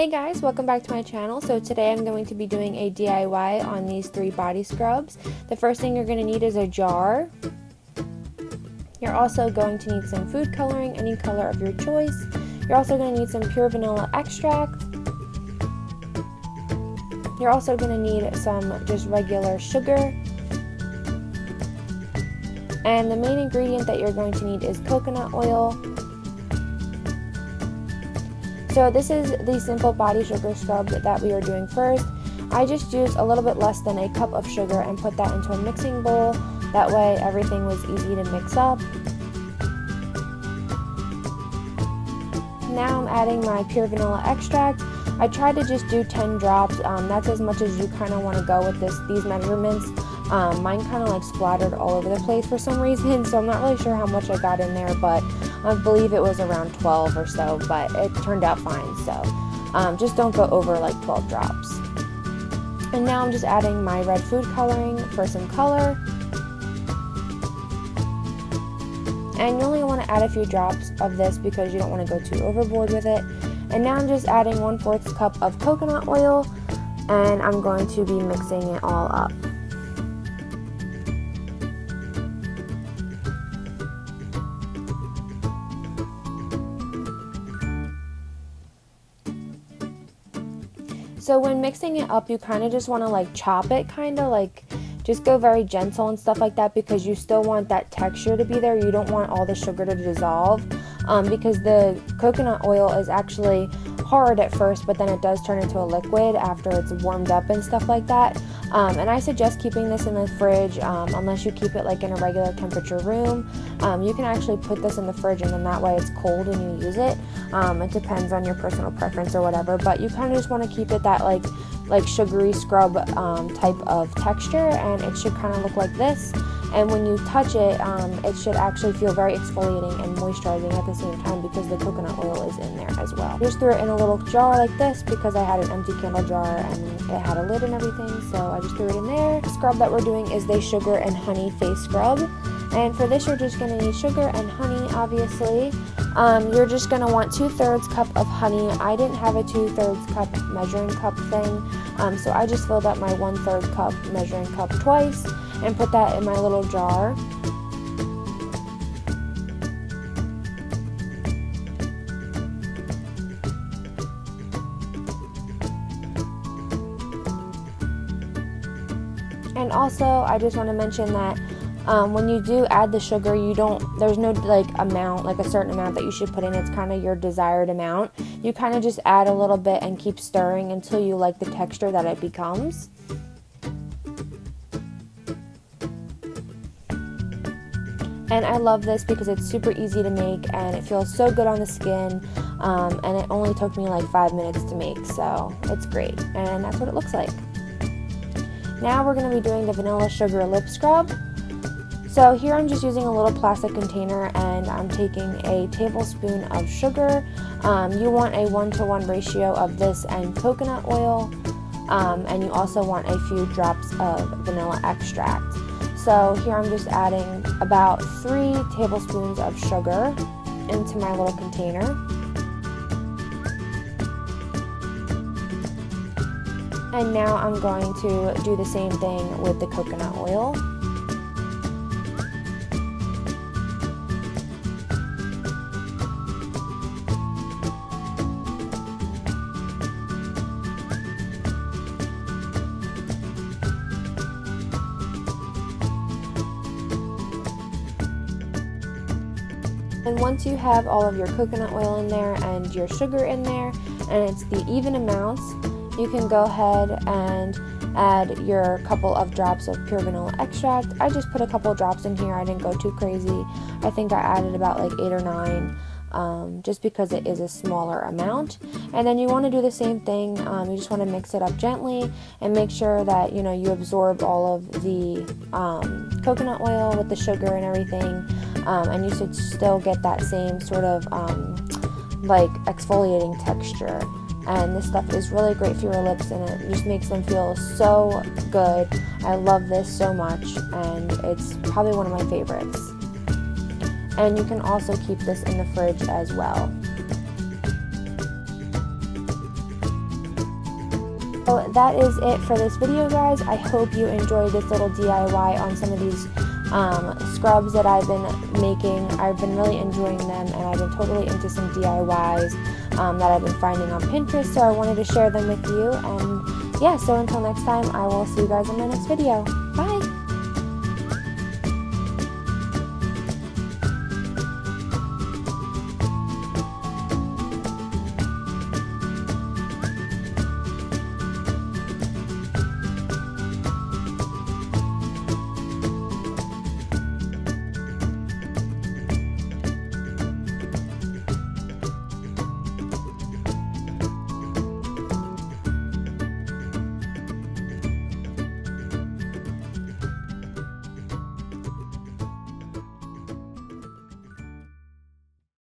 Hey guys, welcome back to my channel. So today I'm going to be doing a DIY on these 3 body scrubs. The first thing you're going to need is a jar. You're also going to need some food coloring, any color of your choice. You're also going to need some pure vanilla extract. You're also going to need some just regular sugar. And the main ingredient that you're going to need is coconut oil. So this is the simple body sugar scrub that we are doing first. I just used a little bit less than a cup of sugar and put that into a mixing bowl. That way everything was easy to mix up. Now I'm adding my pure vanilla extract. I tried to just do 10 drops. That's as much as you kind of want to go with these measurements. Mine kind of like splattered all over the place for some reason, so I'm not really sure how much I got in there, but I believe it was around 12 or so, but it turned out fine. So just don't go over like 12 drops. And now I'm just adding my red food coloring for some color. And you only want to add a few drops of this because you don't want to go too overboard with it. And now I'm just adding 1/4 cup of coconut oil, and I'm going to be mixing it all up. So when mixing it up, you kind of just want to like chop it, kind of like just go very gentle and stuff like that, because you still want that texture to be there. You don't want all the sugar to dissolve, because the coconut oil is actually hard at first, but then it does turn into a liquid after it's warmed up and stuff like that. And I suggest keeping this in the fridge, unless you keep it like in a regular temperature room. You can actually put this in the fridge, and then that way it's cold when you use it. It depends on your personal preference or whatever, but you kind of just want to keep it that like sugary scrub type of texture, and it should kind of look like this. And when you touch it, it should actually feel very exfoliating and moisturizing at the same time, because the coconut oil is in there as well. I just threw it in a little jar like this because I had an empty candle jar and it had a lid and everything, so I just threw it in there. The scrub that we're doing is the sugar and honey face scrub. And for this, you're just going to need sugar and honey, obviously. You're just going to want 2/3 cup of honey. I didn't have a 2/3 cup measuring cup thing, so I just filled up my 1/3 cup measuring cup twice and put that in my little jar. And also, I just want to mention that when you do add the sugar, there's no like amount, like a certain amount that you should put in. It's kind of your desired amount. You kind of just add a little bit and keep stirring until you like the texture that it becomes. And I love this because it's super easy to make and it feels so good on the skin, and it only took me like 5 minutes to make, so it's great, and that's what it looks like. Now we're going to be doing the vanilla sugar lip scrub. So here I'm just using a little plastic container, and I'm taking a tablespoon of sugar. You want a 1-to-1 ratio of this and coconut oil, and you also want a few drops of vanilla extract. So here I'm just adding about 3 tablespoons of sugar into my little container. And now I'm going to do the same thing with the coconut oil. And once you have all of your coconut oil in there and your sugar in there, and it's the even amounts, you can go ahead and add your couple of drops of pure vanilla extract. I just put a couple drops in here. I didn't go too crazy. I think I added about like 8 or 9, just because it is a smaller amount. And then you want to do the same thing. You just want to mix it up gently and make sure that you absorb all of the coconut oil with the sugar and everything. And you should still get that same sort of like exfoliating texture. And this stuff is really great for your lips, and it just makes them feel so good. I love this so much, and it's probably one of my favorites. And you can also keep this in the fridge as well. So that is it for this video, guys. I hope you enjoyed this little DIY on some of these scrubs that I've been making. I've been really enjoying them, and I've been totally into some DIYs that I've been finding on Pinterest, so I wanted to share them with you. And yeah, so until next time, I will see you guys in my next video.